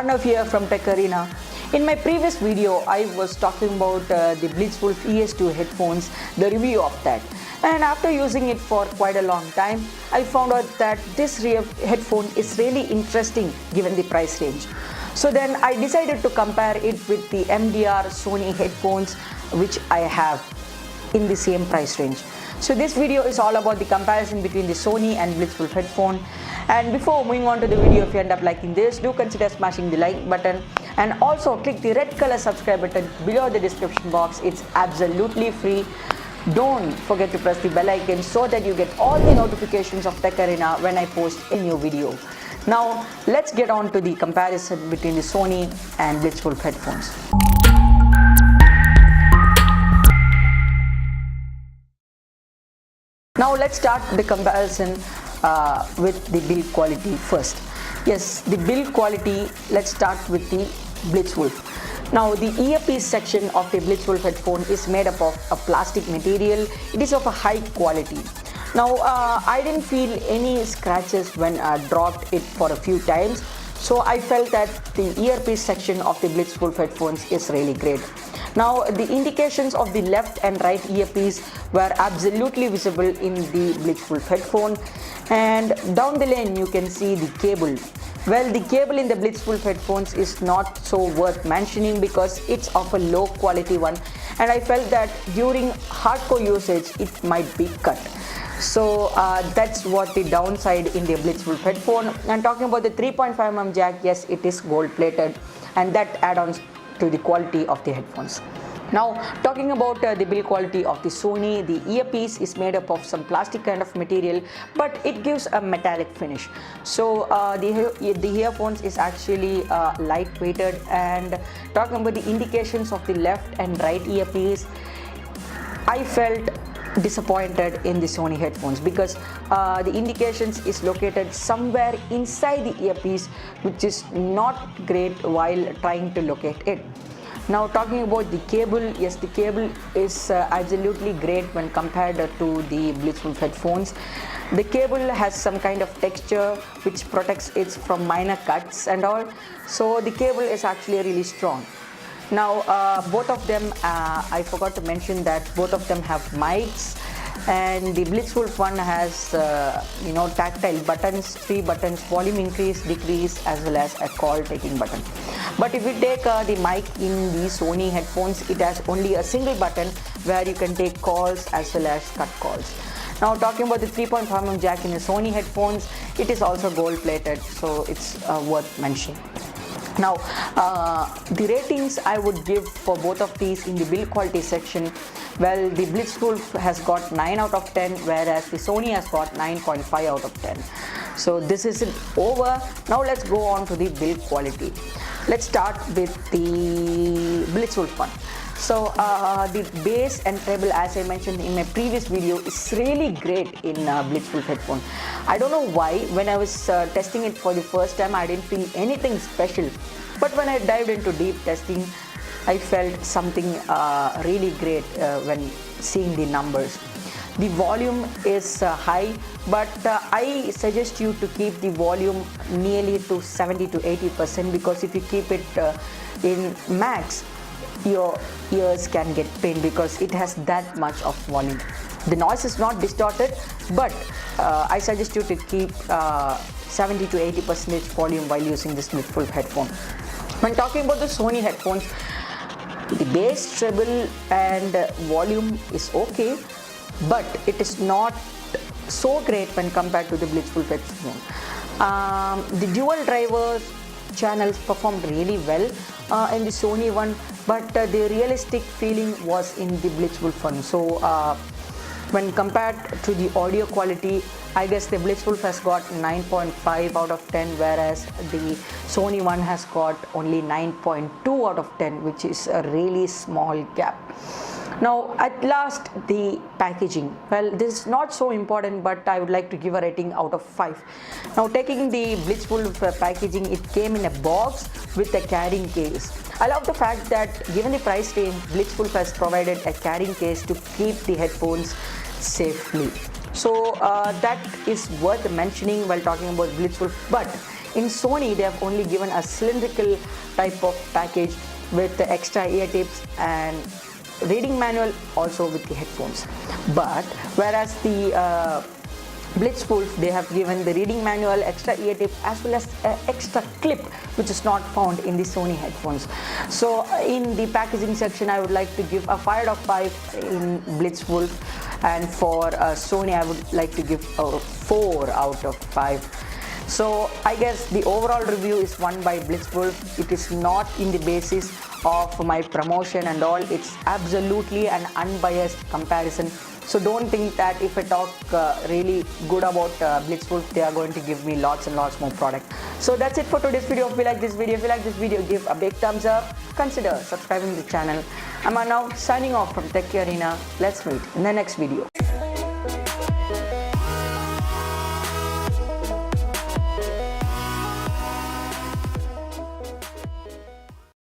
Arnav here from Tech Arena. In my previous video, I was talking about the BLITZWOLF ES-02 headphones, the review of that. And after using it for quite a long time, I found out that this headphone is really interesting given the price range. So then I decided to compare it with the MDR Sony headphones which I have in the same price range. So this video is all about the comparison between the Sony and BLITZWOLF headphone. And before moving on to the video, if you end up liking this, do consider smashing the like button and also click the red color subscribe button below the description box. It's absolutely free. Don't forget to press the bell icon so that you get all the notifications of Tech Arena when I post a new video. Now let's get on to the comparison between the Sony and BLITZWOLF headphones. Now let's start the comparison with the build quality first. Yes, the build quality, let's start with the BLITZWOLF. Now the earpiece section of the BLITZWOLF headphone is made up of a plastic material. It is of a high quality. Now I didn't feel any scratches when I dropped it for a few times. So I felt that the earpiece section of the BLITZWOLF headphones is really great. Now the indications of the left and right earpiece were absolutely visible in the BLITZWOLF headphone, and down the lane you can see the cable. Well, the cable in the BLITZWOLF headphones is not so worth mentioning because it's of a low quality one, and I felt that during hardcore usage it might be cut. So that's what the downside in the BLITZWOLF headphone. And talking about the 3.5mm jack, yes, it is gold plated, and that adds on to the quality of the headphones. Now talking about the build quality of the Sony, the earpiece is made up of some plastic kind of material, but it gives a metallic finish. So the earphones is actually lightweighted. And talking about the indications of the left and right earpiece, I felt disappointed in the Sony headphones because the indications is located somewhere inside the earpiece, which is not great while trying to locate it. Now talking about the cable, yes, the cable is absolutely great when compared to the BLITZWOLF headphones. The cable has some kind of texture which protects it from minor cuts and all, so the cable is actually really strong. Now both of them, I forgot to mention that both of them have mics, and the BLITZWOLF one has tactile buttons, 3 buttons: volume increase, decrease, as well as a call taking button. But if you take the mic in the Sony headphones, it has only a single button where you can take calls as well as cut calls. Now talking about the 3.5mm jack in the Sony headphones, it is also gold plated, so it's worth mentioning. Now the ratings I would give for both of these in the build quality section, well, the BLITZWOLF has got 9 out of 10, whereas the Sony has got 9.5 out of 10. So this isn't over. Now let's go on to the build quality. Let's start with the BLITZWOLF one. So the bass and treble, as I mentioned in my previous video, is really great in BLITZWOLF headphone. I don't know why, when I was testing it for the first time, I didn't feel anything special. But when I dived into deep testing, I felt something really great when seeing the numbers. The volume is high, but I suggest you to keep the volume nearly to 70 to 80%, because if you keep it in max, your ears can get pain because it has that much of volume. The noise is not distorted, but I suggest you to keep 70 to 80% volume while using this BLITZWOLF headphone. When talking about the Sony headphones, the bass, treble and volume is okay, but it is not so great when compared to the BLITZWOLF headphone. The dual drivers channels performed really well in the Sony one, but the realistic feeling was in the BLITZWOLF one. So when compared to the audio quality, I guess the BLITZWOLF has got 9.5 out of 10, whereas the Sony one has got only 9.2 out of 10, which is a really small gap. Now at last, the packaging. Well, this is not so important, but I would like to give a rating out of 5. Now taking the BLITZWOLF packaging, it came in a box with a carrying case. I love the fact that given the price range, BLITZWOLF has provided a carrying case to keep the headphones safely. So that is worth mentioning while talking about BLITZWOLF. But In Sony, they have only given a cylindrical type of package with the extra ear tips and reading manual, also with the headphones. But whereas the BLITZWOLF, they have given the reading manual, extra ear tip, as well as extra clip, which is not found in the Sony headphones. So in the packaging section, I would like to give a 5 out of 5 in BLITZWOLF, and for Sony, I would like to give a 4 out of 5. So I guess the overall review is won by BLITZWOLF. It is not in the basis of my promotion and all. It's absolutely an unbiased comparison. So don't think that if I talk really good about BLITZWOLF, they are going to give me lots and lots more product. So that's it for today's video. If you like this video, give a big thumbs up. Consider subscribing to the channel. I'm now signing off from Tech Arena. Let's meet in the next video.